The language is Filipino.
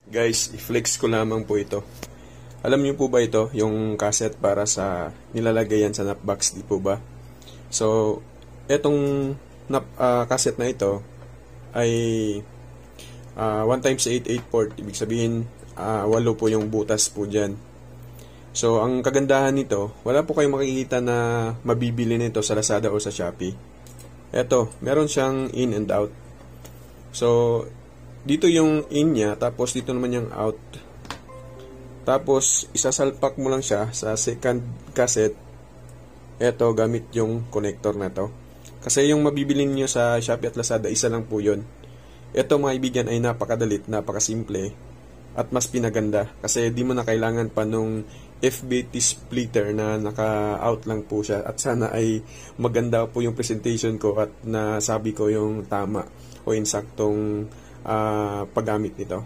Guys, i-flex ko lamang po ito. Alam niyo po ba ito, yung cassette para sa nilalagay yan sa napbox, di po ba? So, etong cassette na ito ay 1x8 port, ibig sabihin 8 po yung butas po dyan. So, ang kagandahan nito, wala po kayong makikita na mabibili nito sa Lazada o sa Shopee. Eto, meron siyang in and out. So, dito yung in niya, tapos dito naman yung out. Tapos, isasalpak mo lang siya sa second cassette. Eto, gamit yung connector na to. Kasi yung mabibili niyo sa Shopee at Lazada, isa lang po yun. Eto mga ibigan ay napakadalit, napakasimple, at mas pinaganda. Kasi di mo na kailangan pa nung FBT splitter na naka-out lang po siya. At sana ay maganda po yung presentation ko at nasabi ko yung tama o insaktong paggamit nito.